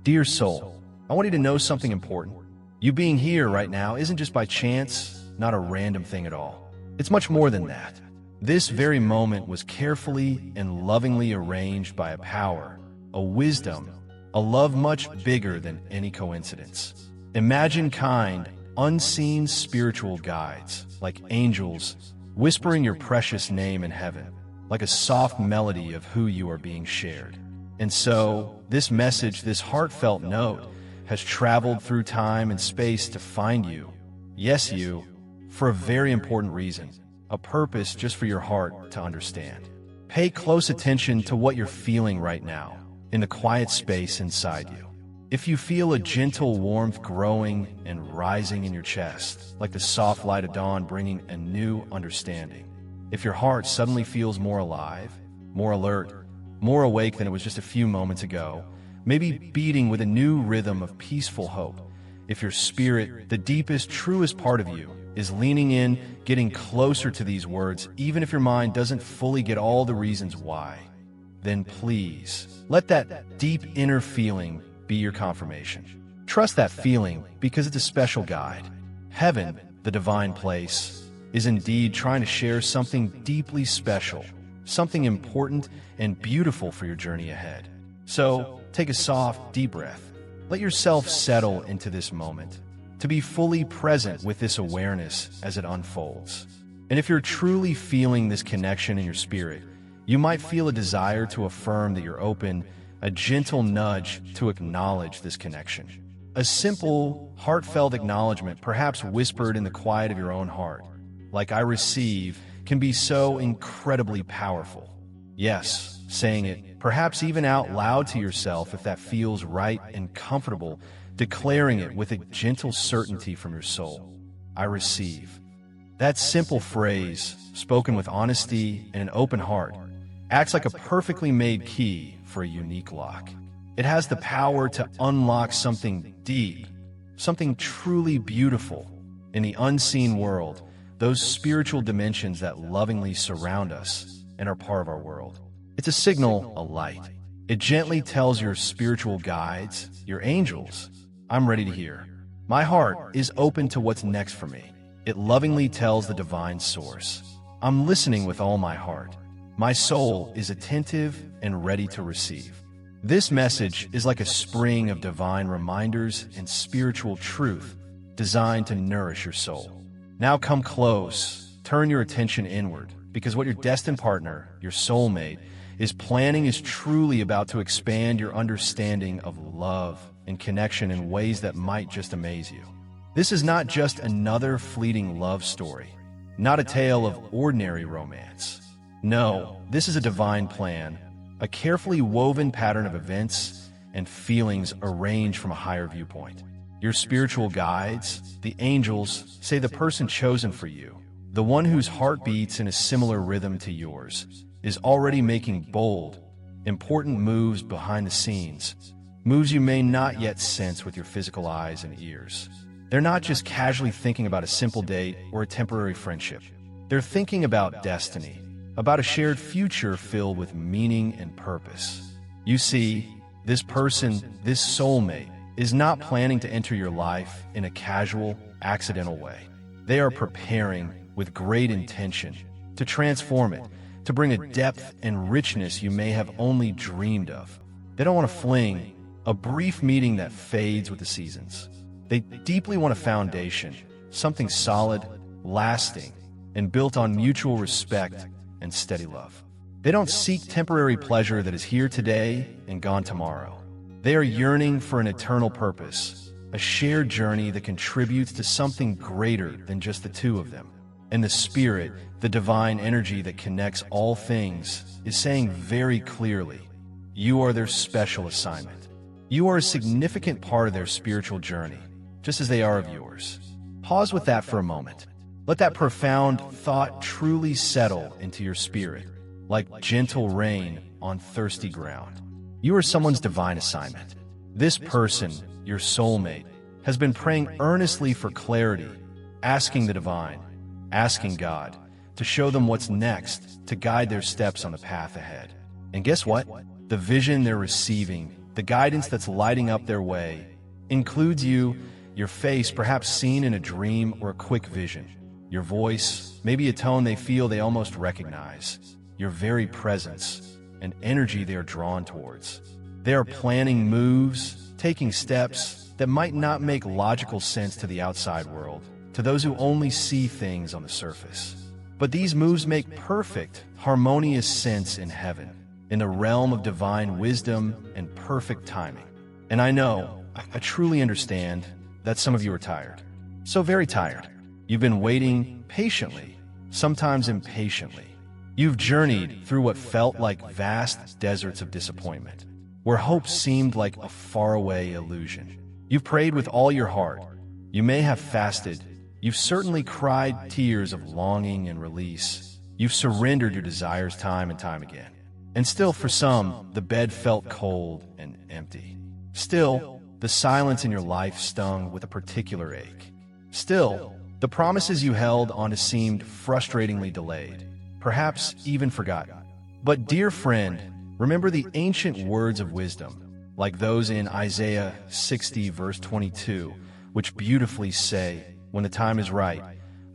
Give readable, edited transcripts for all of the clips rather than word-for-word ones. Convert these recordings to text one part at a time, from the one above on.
Dear soul, I want you to know something important. You being here right now isn't just by chance, not a random thing at all. It's much more than that. This very moment was carefully and lovingly arranged by a power, a wisdom, a love much bigger than any coincidence. Imagine kind, unseen spiritual guides, like angels, whispering your precious name in heaven, like a soft melody of who you are being shared. And so, this message, this heartfelt note, has traveled through time and space to find you. Yes, you, for a very important reason, a purpose just for your heart to understand. Pay close attention to what you're feeling right now, in the quiet space inside you. If you feel a gentle warmth growing and rising in your chest, like the soft light of dawn bringing a new understanding. If your heart suddenly feels more alive, more alert, more awake than it was just a few moments ago, maybe beating with a new rhythm of peaceful hope. If your spirit, the deepest, truest part of you, is leaning in, getting closer to these words, even if your mind doesn't fully get all the reasons why, then please, let that deep inner feeling be your confirmation. Trust that feeling because it's a special guide. Heaven, the divine place, is indeed trying to share something deeply special, something important and beautiful for your journey ahead. So, take a soft, deep breath. Let yourself settle into this moment, to be fully present with this awareness as it unfolds. And if you're truly feeling this connection in your spirit, you might feel a desire to affirm that you're open, a gentle nudge to acknowledge this connection. A simple, heartfelt acknowledgement, perhaps whispered in the quiet of your own heart, like "I receive," can be so incredibly powerful. Yes, saying it, perhaps even out loud to yourself if that feels right and comfortable, declaring it with a gentle certainty from your soul. I receive. That simple phrase, spoken with honesty and an open heart, acts like a perfectly made key for a unique lock. It has the power to unlock something deep, something truly beautiful in the unseen world, those spiritual dimensions that lovingly surround us and are part of our world. It's a signal, a light. It gently tells your spiritual guides, your angels, I'm ready to hear. My heart is open to what's next for me. It lovingly tells the divine source, I'm listening with all my heart. My soul is attentive and ready to receive. This message is like a spring of divine reminders and spiritual truth designed to nourish your soul. Now come close, turn your attention inward, because what your destined partner, your soulmate, is planning is truly about to expand your understanding of love and connection in ways that might just amaze you. This is not just another fleeting love story, not a tale of ordinary romance. No, this is a divine plan, a carefully woven pattern of events and feelings arranged from a higher viewpoint. Your spiritual guides, the angels, say the person chosen for you, the one whose heart beats in a similar rhythm to yours, is already making bold, important moves behind the scenes, moves you may not yet sense with your physical eyes and ears. They're not just casually thinking about a simple date or a temporary friendship. They're thinking about destiny, about a shared future filled with meaning and purpose. You see, this person, this soulmate, is not planning to enter your life in a casual, accidental way. They are preparing with great intention to transform it, to bring a depth and richness you may have only dreamed of. They don't want to fling a brief meeting that fades with the seasons. They deeply want a foundation, something solid, lasting, and built on mutual respect and steady love. They don't seek temporary pleasure that is here today and gone tomorrow. They are yearning for an eternal purpose, a shared journey that contributes to something greater than just the two of them. And the spirit, the divine energy that connects all things, is saying very clearly, you are their special assignment. You are a significant part of their spiritual journey, just as they are of yours. Pause with that for a moment. Let that profound thought truly settle into your spirit, like gentle rain on thirsty ground. You are someone's divine assignment. This person, your soulmate, has been praying earnestly for clarity, asking the divine, asking God, to show them what's next, to guide their steps on the path ahead. And guess what? The vision they're receiving the guidance that's lighting up their way, includes you, your face perhaps seen in a dream or a quick vision, your voice, maybe a tone they feel they almost recognize, your very presence, an energy they are drawn towards. They are planning moves, taking steps that might not make logical sense to the outside world, to those who only see things on the surface. But these moves make perfect, harmonious sense in heaven, in the realm of divine wisdom and perfect timing. And I know, I truly understand that some of you are tired. So very tired. You've been waiting patiently, sometimes impatiently. You've journeyed through what felt like vast deserts of disappointment, where hope seemed like a faraway illusion. You've prayed with all your heart. You may have fasted. You've certainly cried tears of longing and release. You've surrendered your desires time and time again. And still, for some, the bed felt cold and empty. Still, the silence in your life stung with a particular ache. Still, the promises you held onto seemed frustratingly delayed, perhaps even forgotten. But dear friend, remember the ancient words of wisdom, like those in Isaiah 60 verse 22, which beautifully say, when the time is right,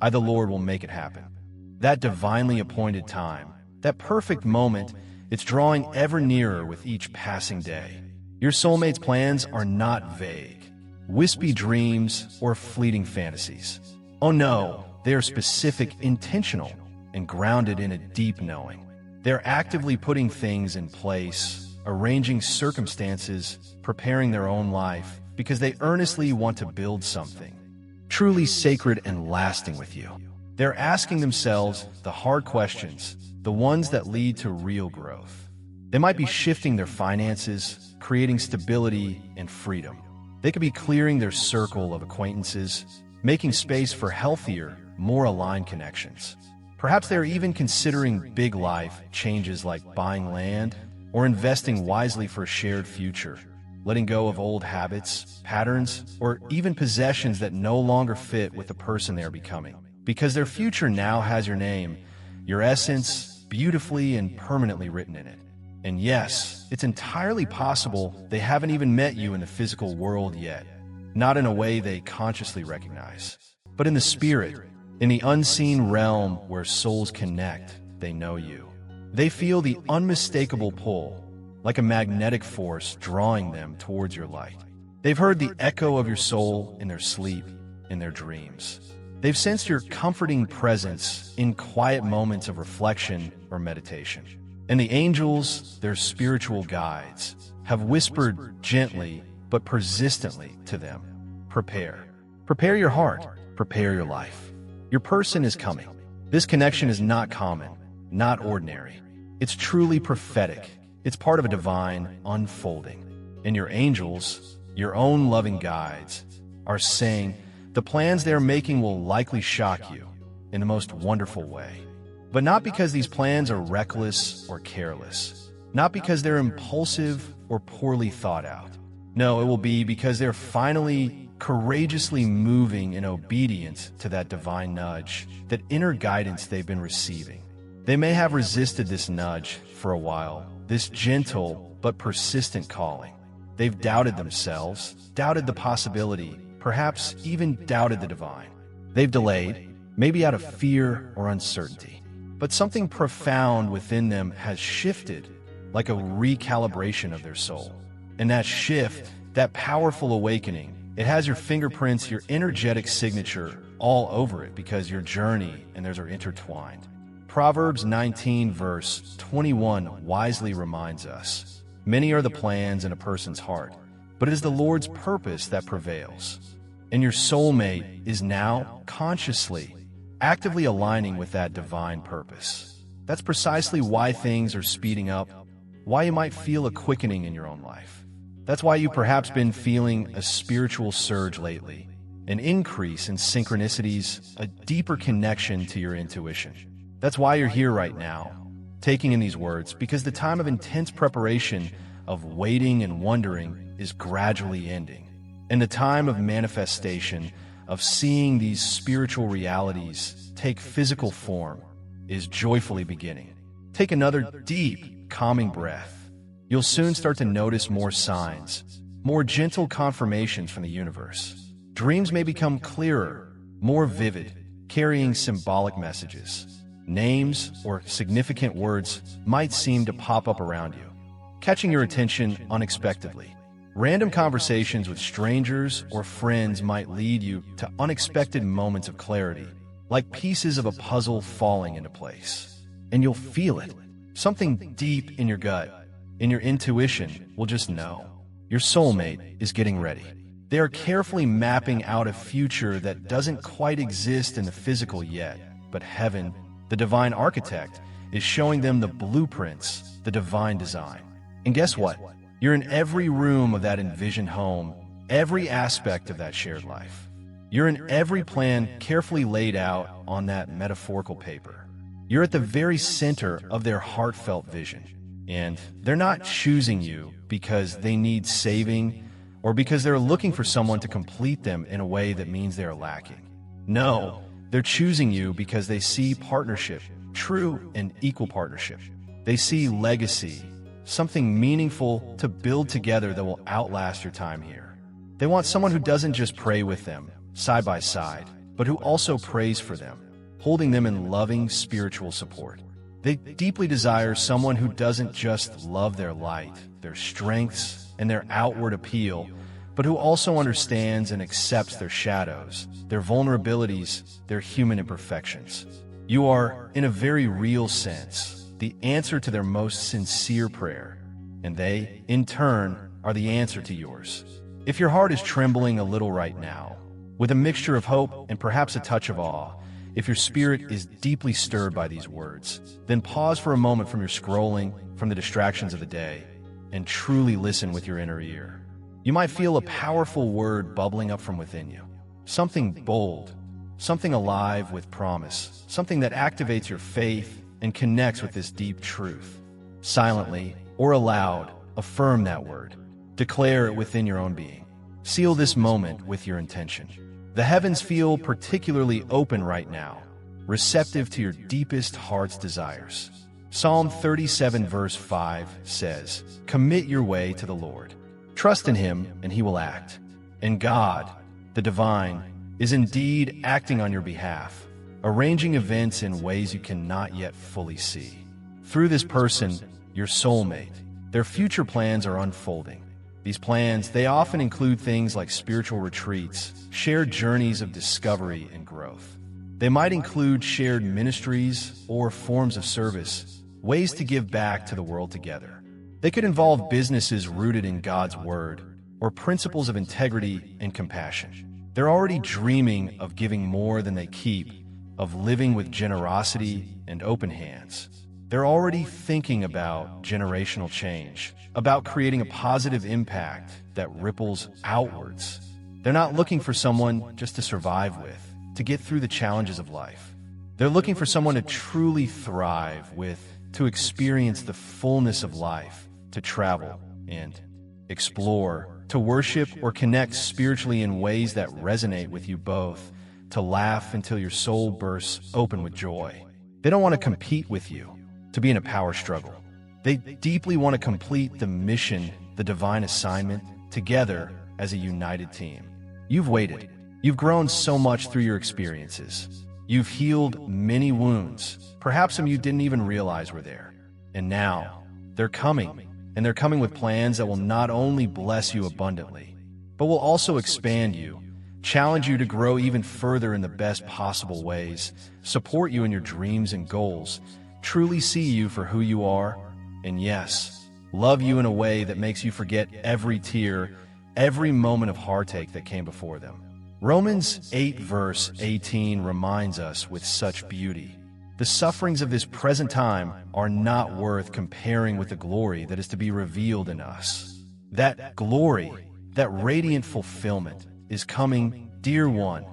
I the Lord will make it happen. That divinely appointed time, that perfect moment, it's drawing ever nearer with each passing day. Your soulmate's plans are not vague, wispy dreams, or fleeting fantasies. Oh no, they are specific, intentional, and grounded in a deep knowing. They're actively putting things in place, arranging circumstances, preparing their own life, because they earnestly want to build something truly sacred and lasting with you. They're asking themselves the hard questions, the ones that lead to real growth. They might be shifting their finances, creating stability and freedom. They could be clearing their circle of acquaintances, making space for healthier, more aligned connections. Perhaps they're even considering big life changes like buying land or investing wisely for a shared future, letting go of old habits, patterns, or even possessions that no longer fit with the person they're becoming. Because their future now has your name, your essence, beautifully and permanently written in it. And yes, it's entirely possible they haven't even met you in the physical world yet, not in a way they consciously recognize, but in the spirit, in the unseen realm where souls connect. They know you. They feel the unmistakable pull, like a magnetic force drawing them towards your light. They've heard the echo of your soul in their sleep, in their dreams. They've sensed your comforting presence in quiet moments of reflection or meditation. And the angels, their spiritual guides, have whispered gently but persistently to them, prepare. Prepare your heart. Prepare your life. Your person is coming. This connection is not common, not ordinary. It's truly prophetic. It's part of a divine unfolding. And your angels, your own loving guides, are saying the plans they're making will likely shock you in the most wonderful way. But not because these plans are reckless or careless, not because they're impulsive or poorly thought out. No, it will be because they're finally courageously moving in obedience to that divine nudge, that inner guidance they've been receiving. They may have resisted this nudge for a while, this gentle but persistent calling. They've doubted themselves, doubted the possibility, perhaps even doubted the divine. They've delayed, maybe out of fear or uncertainty. But something profound within them has shifted, like a recalibration of their soul. And that shift, that powerful awakening, it has your fingerprints, your energetic signature all over it, because your journey and theirs are intertwined. Proverbs 19 verse 21 wisely reminds us, many are the plans in a person's heart, but it is the Lord's purpose that prevails. And your soulmate is now consciously, actively aligning with that divine purpose. That's precisely why things are speeding up, why you might feel a quickening in your own life. That's why you've perhaps been feeling a spiritual surge lately, an increase in synchronicities, a deeper connection to your intuition. That's why you're here right now, taking in these words, because the time of intense preparation, of waiting and wondering, is gradually ending. And the time of manifestation, of seeing these spiritual realities take physical form, is joyfully beginning. Take another deep, calming breath. You'll soon start to notice more signs, more gentle confirmations from the universe. Dreams may become clearer, more vivid, carrying symbolic messages. Names or significant words might seem to pop up around you, catching your attention unexpectedly. Random conversations with strangers or friends might lead you to unexpected moments of clarity, like pieces of a puzzle falling into place. And you'll feel it. Something deep in your gut, in your intuition, will just know. Your soulmate is getting ready. They are carefully mapping out a future that doesn't quite exist in the physical yet, but heaven, the divine architect, is showing them the blueprints, the divine design. And guess what? You're in every room of that envisioned home, every aspect of that shared life. You're in every plan carefully laid out on that metaphorical paper. You're at the very center of their heartfelt vision. And they're not choosing you because they need saving or because they're looking for someone to complete them in a way that means they are lacking. No, they're choosing you because they see partnership, true and equal partnership. They see legacy, something meaningful to build together that will outlast your time here. They want someone who doesn't just pray with them, side by side, but who also prays for them, holding them in loving spiritual support. They deeply desire someone who doesn't just love their light, their strengths, and their outward appeal, but who also understands and accepts their shadows, their vulnerabilities, their human imperfections. You are, in a very real sense, the answer to their most sincere prayer, and they, in turn, are the answer to yours. If your heart is trembling a little right now, with a mixture of hope and perhaps a touch of awe, if your spirit is deeply stirred by these words, then pause for a moment from your scrolling, from the distractions of the day, and truly listen with your inner ear. You might feel a powerful word bubbling up from within you. Something bold, something alive with promise, something that activates your faith and connects with this deep truth. Silently or aloud, affirm that word. Declare it within your own being. Seal this moment with your intention. The heavens feel particularly open right now, receptive to your deepest heart's desires. Psalm 37 verse 5 says, "Commit your way to the Lord. Trust in Him and He will act." And God, the divine, is indeed acting on your behalf, arranging events in ways you cannot yet fully see. Through this person, your soulmate, their future plans are unfolding. These plans, they often include things like spiritual retreats, shared journeys of discovery and growth. They might include shared ministries or forms of service, ways to give back to the world together. They could involve businesses rooted in God's word or principles of integrity and compassion. They're already dreaming of giving more than they keep, of living with generosity and open hands. They're already thinking about generational change, about creating a positive impact that ripples outwards. They're not looking for someone just to survive with, to get through the challenges of life. They're looking for someone to truly thrive with, to experience the fullness of life, to travel and explore, to worship or connect spiritually in ways that resonate with you both, to laugh until your soul bursts open with joy. They don't want to compete with you, to be in a power struggle. They deeply want to complete the mission, the divine assignment, together as a united team. You've waited. You've grown so much through your experiences. You've healed many wounds, perhaps some you didn't even realize were there. And now, they're coming, and they're coming with plans that will not only bless you abundantly, but will also expand you, challenge you to grow even further in the best possible ways, support you in your dreams and goals, truly see you for who you are, and yes, love you in a way that makes you forget every tear, every moment of heartache that came before them. Romans 8 verse 18 reminds us with such beauty, the sufferings of this present time are not worth comparing with the glory that is to be revealed in us. That glory, that radiant fulfillment, is coming, dear one,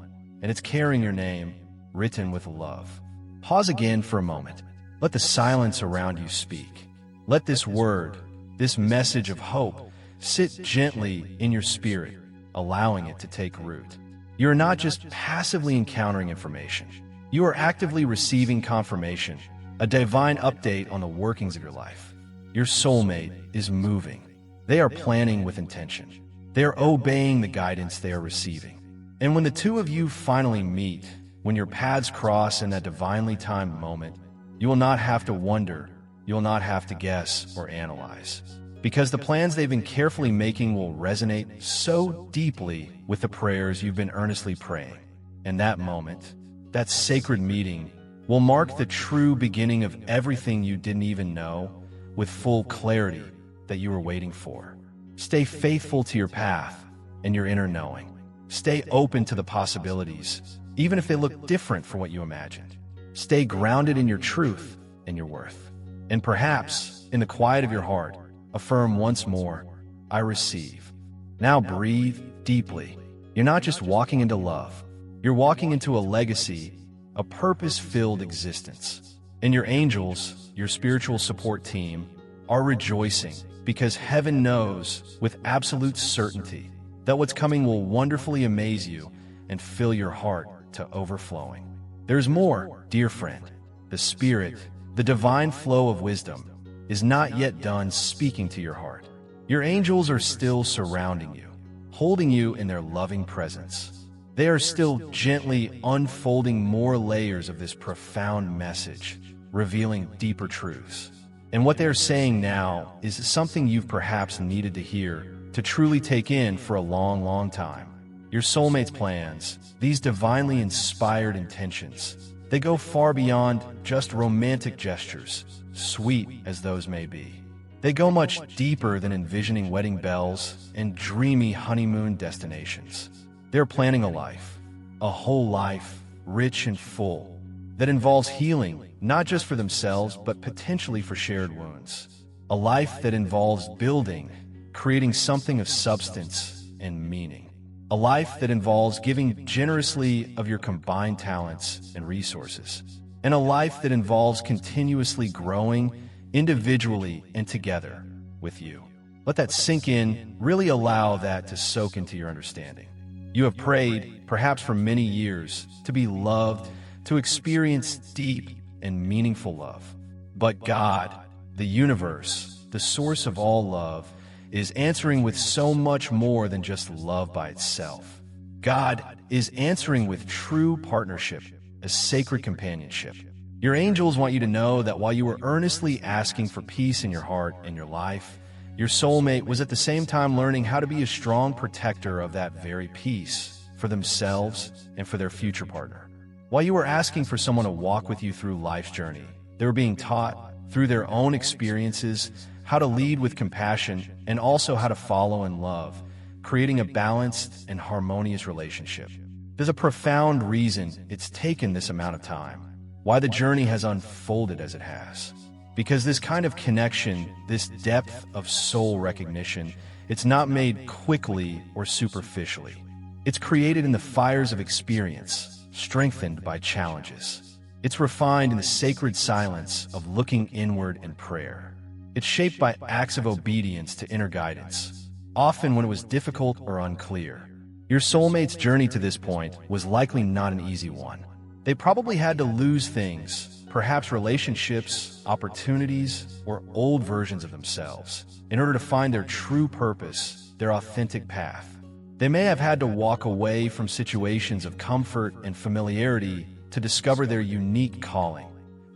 and it's carrying your name, written with love. Pause again for a moment. Let the silence around you speak. Let this word, this message of hope, sit gently in your spirit, allowing it to take root. You are not just passively encountering information. You are actively receiving confirmation, a divine update on the workings of your life. your soulmate is moving. They are planning with intention. They are obeying the guidance they are receiving. And when the two of you finally meet, when your paths cross in that divinely timed moment, you will not have to wonder, you will not have to guess or analyze. Because the plans they've been carefully making will resonate so deeply with the prayers you've been earnestly praying. And that moment, that sacred meeting, will mark the true beginning of everything you didn't even know, with full clarity that you were waiting for. Stay faithful to your path and your inner knowing. Stay open to the possibilities, even if they look different from what you imagined. Stay grounded in your truth and your worth. And perhaps, in the quiet of your heart, affirm once more, I receive. Now breathe deeply. You're not just walking into love. You're walking into a legacy, a purpose-filled existence. And your angels, your spiritual support team, are rejoicing because heaven knows with absolute certainty that what's coming will wonderfully amaze you and fill your heart to overflowing. There's more, dear friend. The Spirit, the divine flow of wisdom, is not yet done speaking to your heart. Your angels are still surrounding you, holding you in their loving presence. They are still gently unfolding more layers of this profound message, revealing deeper truths. And what they're saying now is something you've perhaps needed to hear, to truly take in for a long, long time. Your soulmate's plans, these divinely inspired intentions, they go far beyond just romantic gestures, sweet as those may be. They go much deeper than envisioning wedding bells and dreamy honeymoon destinations. They're planning a life, a whole life, rich and full, that involves healing, not just for themselves, but potentially for shared wounds. A life that involves building, creating something of substance and meaning. A life that involves giving generously of your combined talents and resources. And a life that involves continuously growing individually and together with you. Let that sink in, really allow that to soak into your understanding. You have prayed, perhaps for many years, to be loved, to experience deep and meaningful love. But God, the universe, the source of all love, is answering with so much more than just love by itself. God is answering with true partnership, a sacred companionship. Your angels want you to know that while you were earnestly asking for peace in your heart and your life, your soulmate was at the same time learning how to be a strong protector of that very peace for themselves and for their future partner. While you were asking for someone to walk with you through life's journey, they were being taught through their own experiences how to lead with compassion and also how to follow in love, creating a balanced and harmonious relationship. There's a profound reason it's taken this amount of time, why the journey has unfolded as it has. Because this kind of connection, this depth of soul recognition, it's not made quickly or superficially. It's created in the fires of experience, strengthened by challenges. It's refined in the sacred silence of looking inward in prayer. It's shaped by acts of obedience to inner guidance, often when it was difficult or unclear. Your soulmate's journey to this point was likely not an easy one. They probably had to lose things, perhaps relationships, opportunities, or old versions of themselves, in order to find their true purpose, their authentic path. They may have had to walk away from situations of comfort and familiarity to discover their unique calling,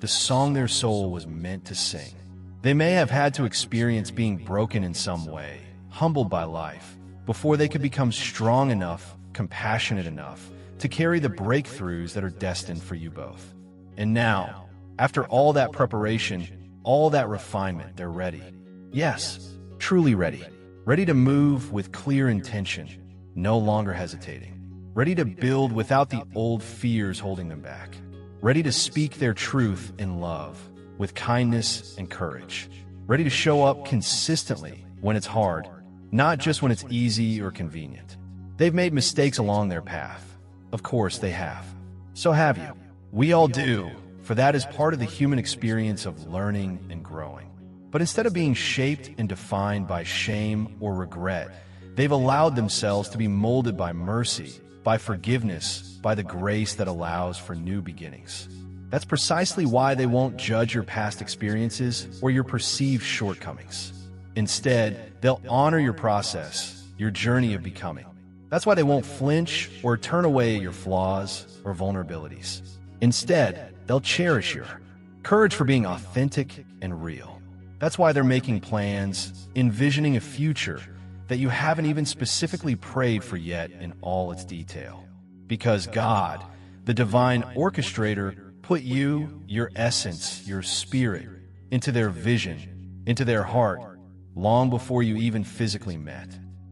the song their soul was meant to sing. They may have had to experience being broken in some way, humbled by life, before they could become strong enough, compassionate enough, to carry the breakthroughs that are destined for you both. And now, after all that preparation, all that refinement, they're ready. Yes, truly ready. Ready to move with clear intention, no longer hesitating. Ready to build without the old fears holding them back. Ready to speak their truth in love, with kindness and courage. Ready to show up consistently when it's hard, not just when it's easy or convenient. They've made mistakes along their path. Of course they have. So have you. We all do, for that is part of the human experience of learning and growing. But instead of being shaped and defined by shame or regret, they've allowed themselves to be molded by mercy, by forgiveness, by the grace that allows for new beginnings. That's precisely why they won't judge your past experiences or your perceived shortcomings. Instead, they'll honor your process, your journey of becoming. That's why they won't flinch or turn away your flaws or vulnerabilities. Instead, they'll cherish your courage for being authentic and real. That's why they're making plans, envisioning a future that you haven't even specifically prayed for yet in all its detail. Because God, the divine orchestrator, put you, your essence, your spirit, into their vision, into their heart, long before you even physically met.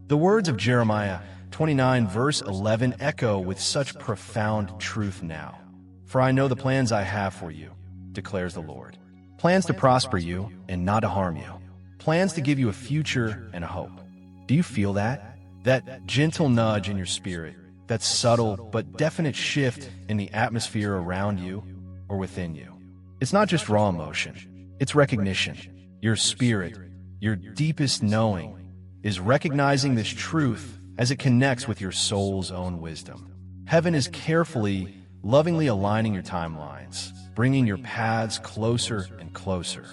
The words of Jeremiah 29 verse 11 echo with such profound truth now. For I know the plans I have for you, declares the Lord. Plans to prosper you and not to harm you. Plans to give you a future and a hope. Do you feel that? That gentle nudge in your spirit, that subtle but definite shift in the atmosphere around you or within you. It's not just raw emotion, it's recognition. Your spirit, your deepest knowing, is recognizing this truth as it connects with your soul's own wisdom. Heaven is carefully, lovingly aligning your timelines, bringing your paths closer and closer.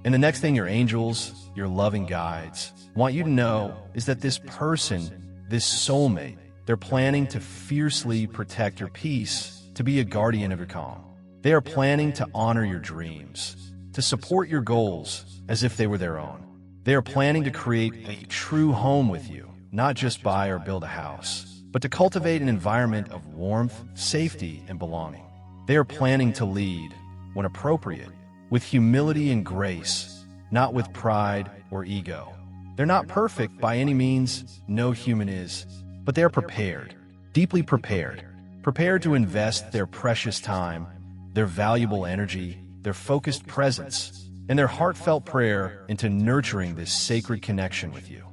And the next thing your angels, your loving guides, want you to know is that this person, this soulmate, they're planning to fiercely protect your peace, to be a guardian of your calm. They are planning to honor your dreams, to support your goals as if they were their own. They are planning to create a true home with you, not just buy or build a house, but to cultivate an environment of warmth, safety, and belonging. They are planning to lead, when appropriate, with humility and grace, not with pride or ego. They're not perfect by any means, no human is, but they are prepared, deeply prepared to invest their precious time, their valuable energy, their focused presence, and their heartfelt prayer into nurturing this sacred connection with you.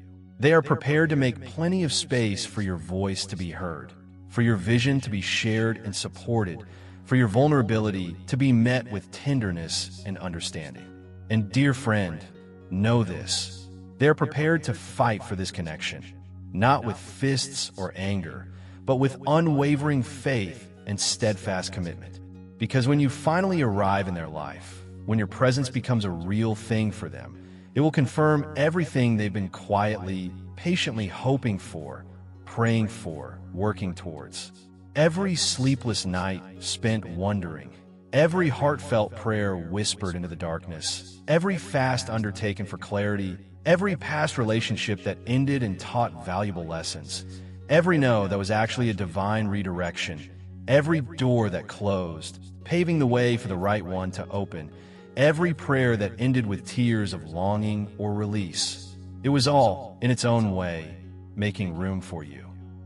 They are prepared to make plenty of space for your voice to be heard, for your vision to be shared and supported, for your vulnerability to be met with tenderness and understanding. And dear friend, know this. They're prepared to fight for this connection, not with fists or anger, but with unwavering faith and steadfast commitment. Because when you finally arrive in their life, when your presence becomes a real thing for them, it will confirm everything they've been quietly, patiently hoping for, praying for, working towards. Every sleepless night spent wondering, every heartfelt prayer whispered into the darkness, every fast undertaken for clarity, every past relationship that ended and taught valuable lessons, every no that was actually a divine redirection, every door that closed, paving the way for the right one to open, every prayer that ended with tears of longing or release. It was all, in its own way, making room for you.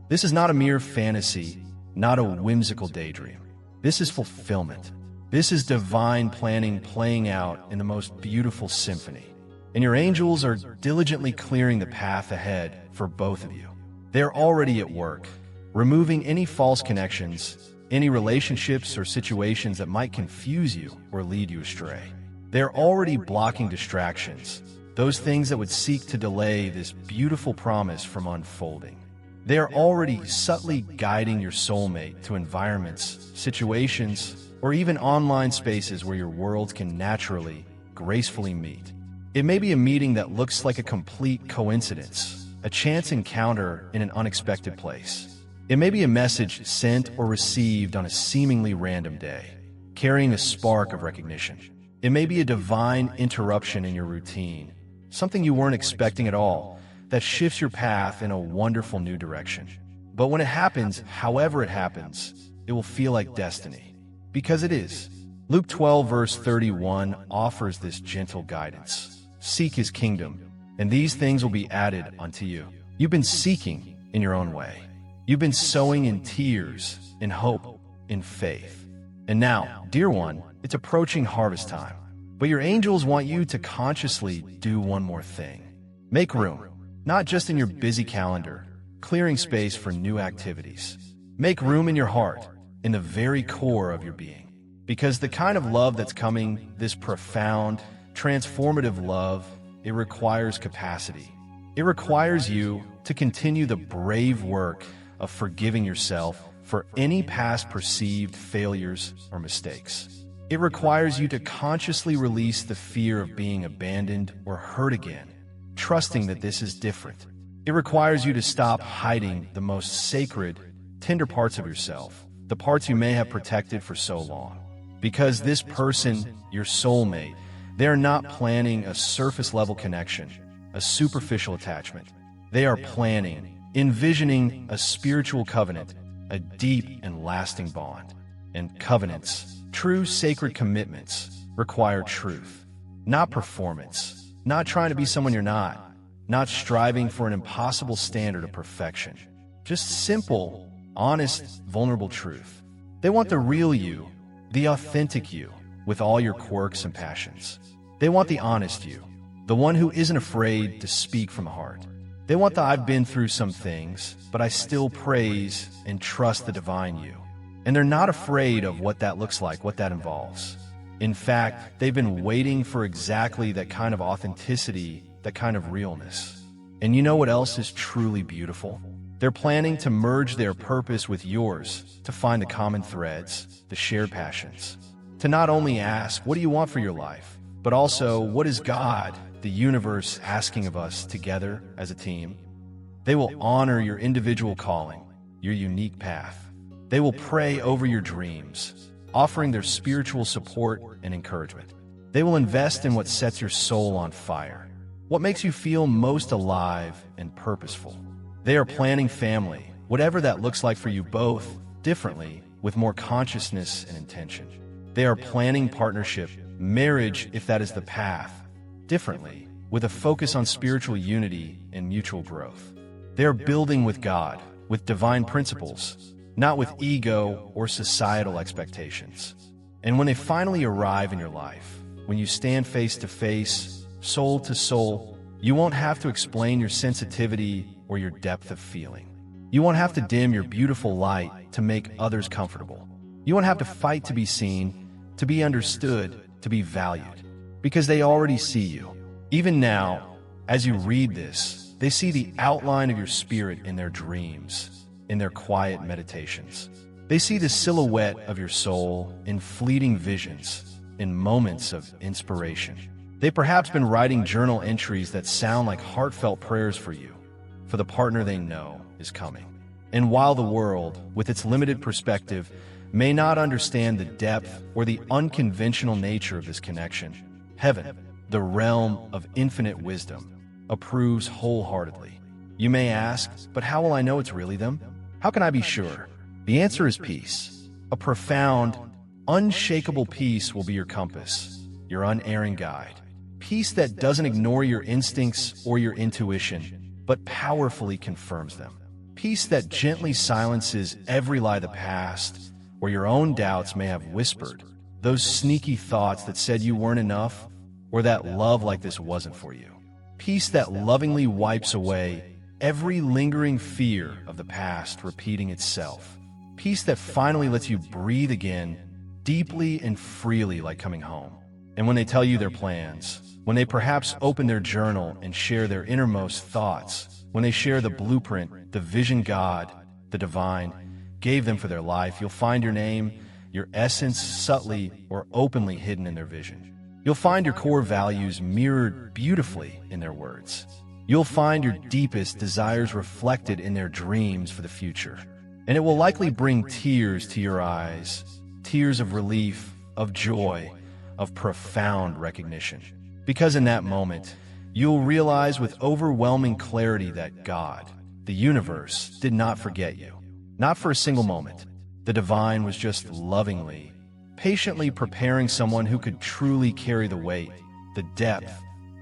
This is not a mere fantasy, not a whimsical daydream. This is fulfillment. This is divine planning playing out in the most beautiful symphony. And your angels are diligently clearing the path ahead for both of you. They're already at work, removing any false connections, any relationships or situations that might confuse you or lead you astray. They're already blocking distractions, those things that would seek to delay this beautiful promise from unfolding. They are already subtly guiding your soulmate to environments, situations, or even online spaces where your worlds can naturally, gracefully meet. It may be a meeting that looks like a complete coincidence, a chance encounter in an unexpected place. It may be a message sent or received on a seemingly random day, carrying a spark of recognition. It may be a divine interruption in your routine, something you weren't expecting at all, that shifts your path in a wonderful new direction. But when it happens, however it happens, it will feel like destiny. Because it is. Luke 12 verse 31 offers this gentle guidance. Seek his kingdom, and these things will be added unto you. You've been seeking in your own way. You've been sowing in tears, in hope, in faith. And now, dear one, it's approaching harvest time. But your angels want you to consciously do one more thing. Make room, not just in your busy calendar, clearing space for new activities. Make room in your heart, in the very core of your being. Because the kind of love that's coming, this profound, transformative love, it requires capacity. It requires you to continue the brave work of forgiving yourself for any past perceived failures or mistakes. It requires you to consciously release the fear of being abandoned or hurt again, trusting that this is different. It requires you to stop hiding the most sacred, tender parts of yourself, the parts you may have protected for so long. Because this person, your soulmate, they are not planning a surface-level connection, a superficial attachment. They are planning, envisioning a spiritual covenant, a deep and lasting bond. And covenants, true sacred commitments, require truth, not performance, not trying to be someone you're not striving for an impossible standard of perfection. Just simple, honest, vulnerable truth. They want the real you, the authentic you, with all your quirks and passions. They want the honest you, the one who isn't afraid to speak from the heart. They want the I've been through some things, but I still praise and trust the divine you. And they're not afraid of what that looks like, what that involves. In fact, they've been waiting for exactly that kind of authenticity, that kind of realness. And you know what else is truly beautiful? They're planning to merge their purpose with yours, to find the common threads, the shared passions. To not only ask, what do you want for your life? But also, what is God, the universe, asking of us together as a team? They will honor your individual calling, your unique path. They will pray over your dreams, offering their spiritual support and encouragement. They will invest in what sets your soul on fire, what makes you feel most alive and purposeful. They are planning family, whatever that looks like for you both, differently, with more consciousness and intention. They are planning partnership, marriage, if that is the path, differently, with a focus on spiritual unity and mutual growth. They are building with God, with divine principles, not with ego or societal expectations. And when they finally arrive in your life, when you stand face to face, soul to soul, you won't have to explain your sensitivity or your depth of feeling. You won't have to dim your beautiful light to make others comfortable. You won't have to fight to be seen, to be understood, to be valued, because they already see you. Even now, as you read this, they see the outline of your spirit in their dreams, in their quiet meditations. They see the silhouette of your soul in fleeting visions, in moments of inspiration. They've perhaps been writing journal entries that sound like heartfelt prayers for you, for the partner they know is coming. And while the world, with its limited perspective, may not understand the depth or the unconventional nature of this connection, heaven, the realm of infinite wisdom, approves wholeheartedly. You may ask, but how will I know it's really them? How can I be sure? The answer is peace. A profound, unshakable peace will be your compass, your unerring guide. Peace that doesn't ignore your instincts or your intuition, but powerfully confirms them. Peace that gently silences every lie of the past, or your own doubts may have whispered, those sneaky thoughts that said you weren't enough, or that love like this wasn't for you. Peace that lovingly wipes away every lingering fear of the past repeating itself. Peace that finally lets you breathe again, deeply and freely like coming home. And when they tell you their plans, when they perhaps open their journal and share their innermost thoughts, when they share the blueprint, the vision God, the divine, gave them for their life, you'll find your name, your essence subtly or openly hidden in their vision. You'll find your core values mirrored beautifully in their words. You'll find your deepest desires reflected in their dreams for the future. And it will likely bring tears to your eyes, tears of relief, of joy, of profound recognition. Because in that moment, you'll realize with overwhelming clarity that God, the universe, did not forget you. Not for a single moment. The divine was just lovingly, patiently preparing someone who could truly carry the weight, the depth,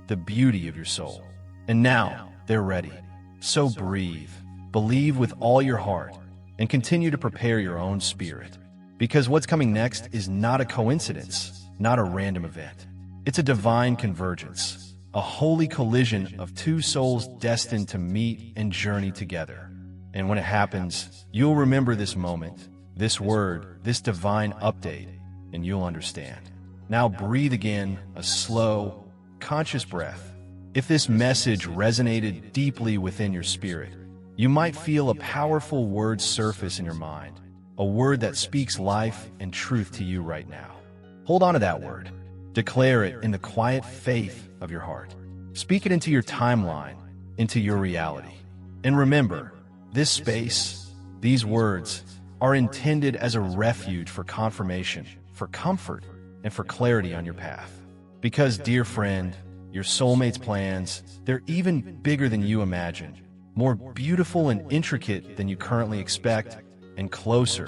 the beauty of your soul. And now, they're ready. So breathe, believe with all your heart, and continue to prepare your own spirit. Because what's coming next is not a coincidence, not a random event. It's a divine convergence, a holy collision of two souls destined to meet and journey together. And when it happens, you'll remember this moment, this word, this divine update, and you'll understand. Now breathe again, a slow, conscious breath. If this message resonated deeply within your spirit, you might feel a powerful word surface in your mind, a word that speaks life and truth to you right now. Hold on to that word. Declare it in the quiet faith of your heart. Speak it into your timeline, into your reality. And remember, this space, these words, are intended as a refuge for confirmation, for comfort, and for clarity on your path. Because, dear friend, your soulmate's plans, they're even bigger than you imagine, more beautiful and intricate than you currently expect, and closer,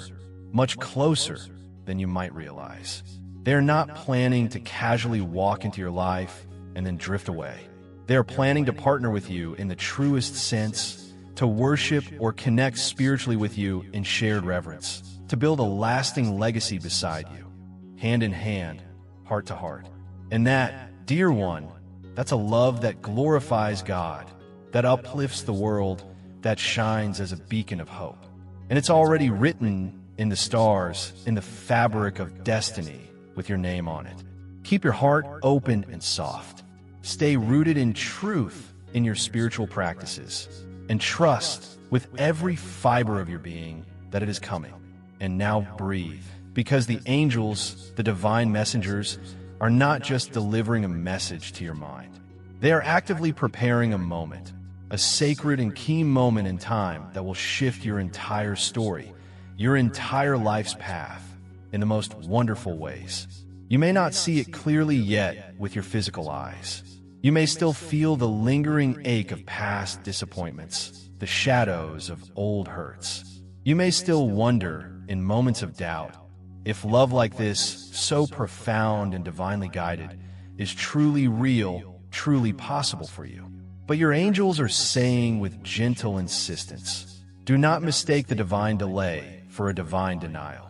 much closer than you might realize. They're not planning to casually walk into your life and then drift away. They are planning to partner with you in the truest sense, to worship or connect spiritually with you in shared reverence, to build a lasting legacy beside you, hand in hand, heart to heart. And that, dear one, that's a love that glorifies God, that uplifts the world, that shines as a beacon of hope. And it's already written in the stars, in the fabric of destiny, with your name on it. Keep your heart open and soft. Stay rooted in truth in your spiritual practices, and trust with every fiber of your being that it is coming. And now breathe, because the angels, the divine messengers, are not just delivering a message to your mind. They are actively preparing a moment, a sacred and key moment in time that will shift your entire story, your entire life's path, in the most wonderful ways. You may not see it clearly yet with your physical eyes. You may still feel the lingering ache of past disappointments, the shadows of old hurts. You may still wonder, in moments of doubt, if love like this, so profound and divinely guided, is truly real, truly possible for you. But your angels are saying with gentle insistence, do not mistake the divine delay for a divine denial.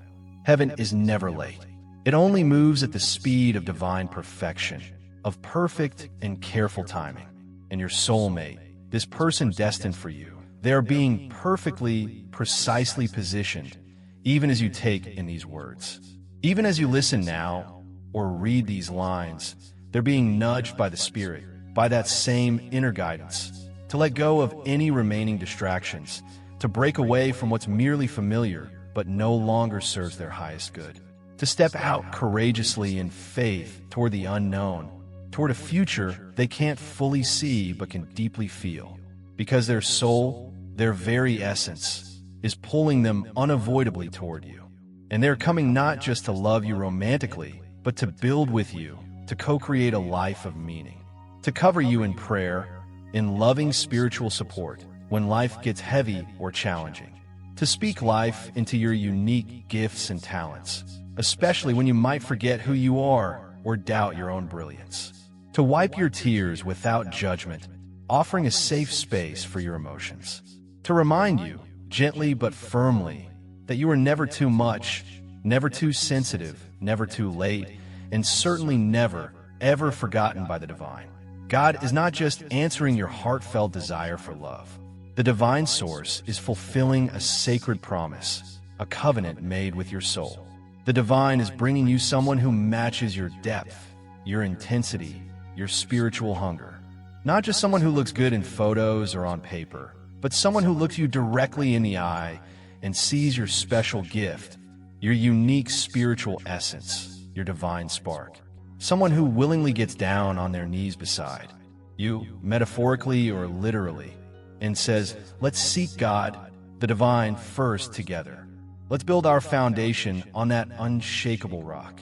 Heaven is never late. It only moves at the speed of divine perfection, of perfect and careful timing. And your soulmate, this person destined for you, they are being perfectly, precisely positioned, even as you take in these words. Even as you listen now, or read these lines, they're being nudged by the Spirit, by that same inner guidance, to let go of any remaining distractions, to break away from what's merely familiar, but no longer serves their highest good, to step out courageously in faith toward the unknown, toward a future they can't fully see but can deeply feel, because their soul, their very essence, is pulling them unavoidably toward you. And they're coming not just to love you romantically, but to build with you, to co-create a life of meaning, to cover you in prayer, in loving spiritual support when life gets heavy or challenging, to speak life into your unique gifts and talents, especially when you might forget who you are or doubt your own brilliance, to wipe your tears without judgment, offering a safe space for your emotions, to remind you, gently but firmly, that you are never too much, never too sensitive, never too late, and certainly never, ever forgotten by the divine. God is not just answering your heartfelt desire for love. The divine source is fulfilling a sacred promise, a covenant made with your soul. The divine is bringing you someone who matches your depth, your intensity, your spiritual hunger. Not just someone who looks good in photos or on paper, but someone who looks you directly in the eye and sees your special gift, your unique spiritual essence, your divine spark. Someone who willingly gets down on their knees beside you, metaphorically or literally, and says, let's seek God, the divine, first together. Let's build our foundation on that unshakable rock.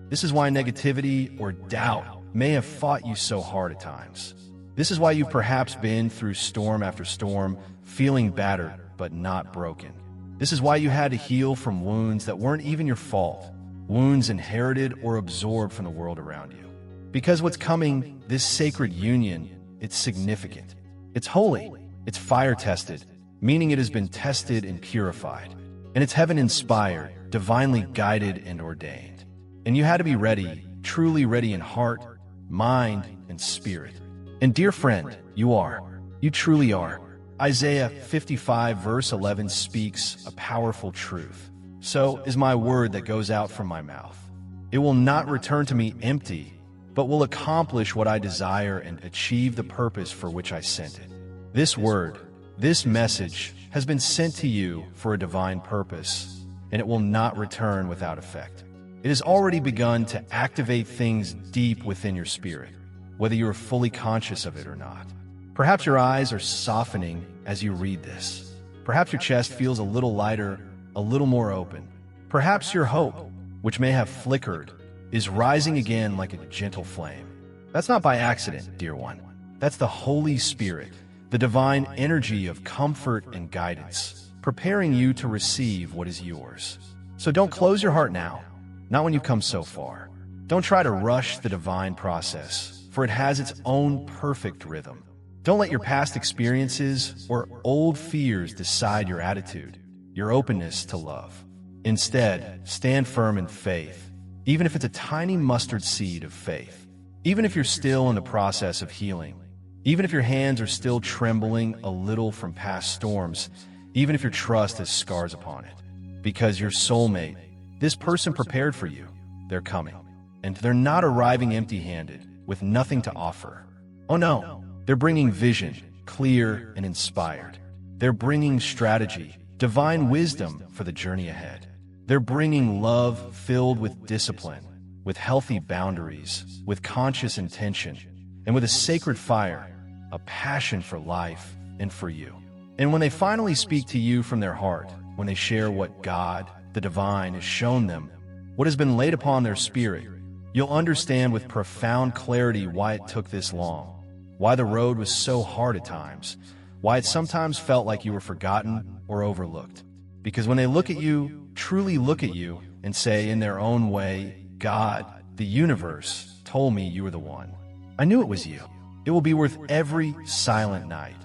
This is why negativity or doubt may have fought you so hard at times. This is why you've perhaps been through storm after storm, feeling battered but not broken. This is why you had to heal from wounds that weren't even your fault, wounds inherited or absorbed from the world around you. Because what's coming, this sacred union, it's significant. It's holy. It's fire-tested, meaning it has been tested and purified. And it's heaven-inspired, divinely guided and ordained. And you had to be ready, truly ready in heart, mind, and spirit. And dear friend, you are. You truly are. Isaiah 55 verse 11 speaks a powerful truth. So is my word that goes out from my mouth. It will not return to me empty, but will accomplish what I desire and achieve the purpose for which I sent it. This word, this message, has been sent to you for a divine purpose, and it will not return without effect. It has already begun to activate things deep within your spirit, whether you are fully conscious of it or not. Perhaps your eyes are softening as you read this. Perhaps your chest feels a little lighter, a little more open. Perhaps your hope, which may have flickered, is rising again like a gentle flame. That's not by accident, dear one. That's the Holy Spirit, the divine energy of comfort and guidance, preparing you to receive what is yours. So don't close your heart now, not when you've come so far. Don't try to rush the divine process, for it has its own perfect rhythm. Don't let your past experiences or old fears decide your attitude, your openness to love. Instead, stand firm in faith, even if it's a tiny mustard seed of faith. Even if you're still in the process of healing, even if your hands are still trembling a little from past storms, even if your trust has scars upon it. Because your soulmate, this person prepared for you, they're coming. And they're not arriving empty-handed, with nothing to offer. Oh no, they're bringing vision, clear and inspired. They're bringing strategy, divine wisdom for the journey ahead. They're bringing love filled with discipline, with healthy boundaries, with conscious intention, and with a sacred fire, a passion for life and for you. And when they finally speak to you from their heart, when they share what God, the divine, has shown them, what has been laid upon their spirit, you'll understand with profound clarity why it took this long, why the road was so hard at times, why it sometimes felt like you were forgotten or overlooked. Because when they look at you, truly look at you, and say in their own way, God, the universe, told me you were the one. I knew it was you. It will be worth every silent night,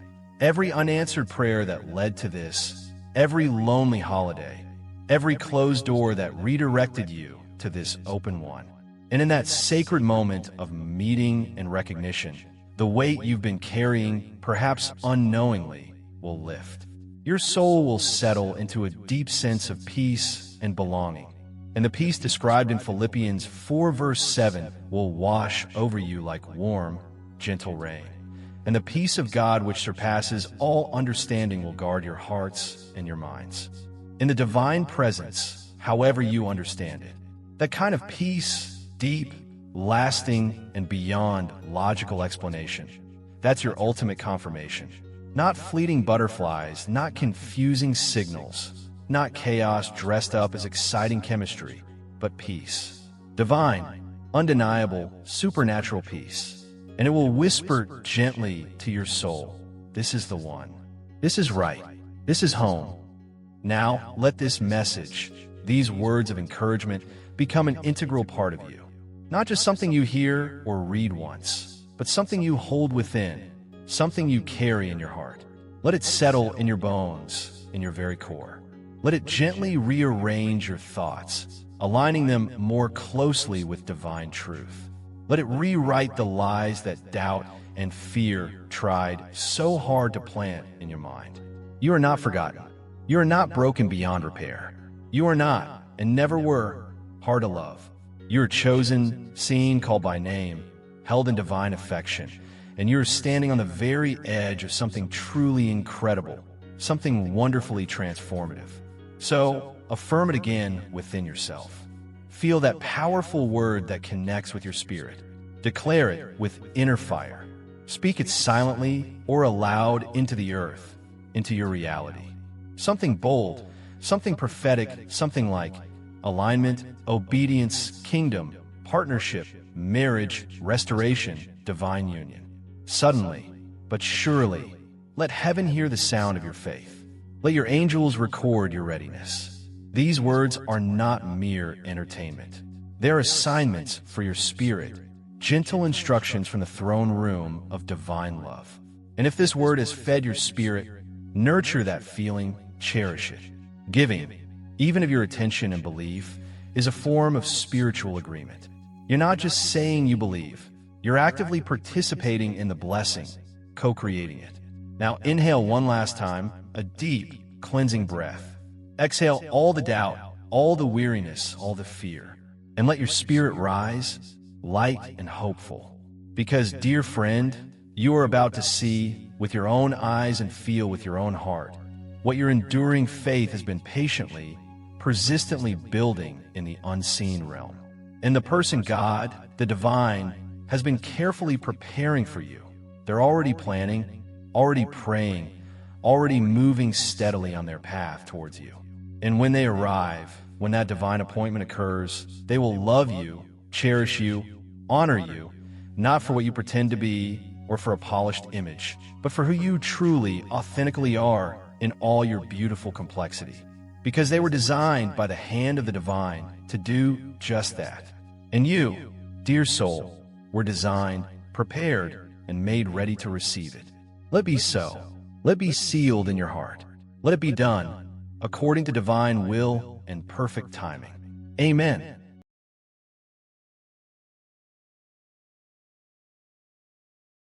every unanswered prayer that led to this, every lonely holiday, every closed door that redirected you to this open one. And in that sacred moment of meeting and recognition, the weight you've been carrying, perhaps unknowingly, will lift. Your soul will settle into a deep sense of peace and belonging. And the peace described in Philippians 4 verse 7 will wash over you like warm, gentle rain. And the peace of God which surpasses all understanding will guard your hearts and your minds. In the divine presence, however you understand it, that kind of peace, deep, lasting, and beyond logical explanation, that's your ultimate confirmation. Not fleeting butterflies, not confusing signals, not chaos dressed up as exciting chemistry, but peace. Divine, undeniable, supernatural peace. And it will whisper gently to your soul, this is the one. This is right. This is home. Now, let this message, these words of encouragement, become an integral part of you. Not just something you hear or read once, but something you hold within, something you carry in your heart. Let it settle in your bones, in your very core. Let it gently rearrange your thoughts, aligning them more closely with divine truth. Let it rewrite the lies that doubt and fear tried so hard to plant in your mind. You are not forgotten. You are not broken beyond repair. You are not, and never were, hard to love. You are chosen, seen, called by name, held in divine affection, and you are standing on the very edge of something truly incredible, something wonderfully transformative. So, affirm it again within yourself. Feel that powerful word that connects with your spirit. Declare it with inner fire. Speak it silently or aloud into the earth, into your reality. Something bold, something prophetic, something like alignment, obedience, kingdom, partnership, marriage, restoration, divine union. Suddenly, but surely, let heaven hear the sound of your faith. Let your angels record your readiness. These words are not mere entertainment. They're assignments for your spirit, gentle instructions from the throne room of divine love. And if this word has fed your spirit, nurture that feeling, cherish it. Giving, even of your attention and belief, is a form of spiritual agreement. You're not just saying you believe. You're actively participating in the blessing, co-creating it. Now inhale one last time, a deep, cleansing breath. Exhale all the doubt, all the weariness, all the fear. And let your spirit rise, light and hopeful. Because, dear friend, you are about to see with your own eyes and feel with your own heart what your enduring faith has been patiently, persistently building in the unseen realm. And the person God, the divine, has been carefully preparing for you. They're already planning, already praying, already moving steadily on their path towards you. And when they arrive, when that divine appointment occurs, they will love you, cherish you, honor you, not for what you pretend to be or for a polished image, but for who you truly, authentically are in all your beautiful complexity. Because they were designed by the hand of the divine to do just that. And you, dear soul, were designed, prepared, and made ready to receive it. Let it be so. Let it be sealed in your heart. Let it be done according to divine will and perfect timing. Amen.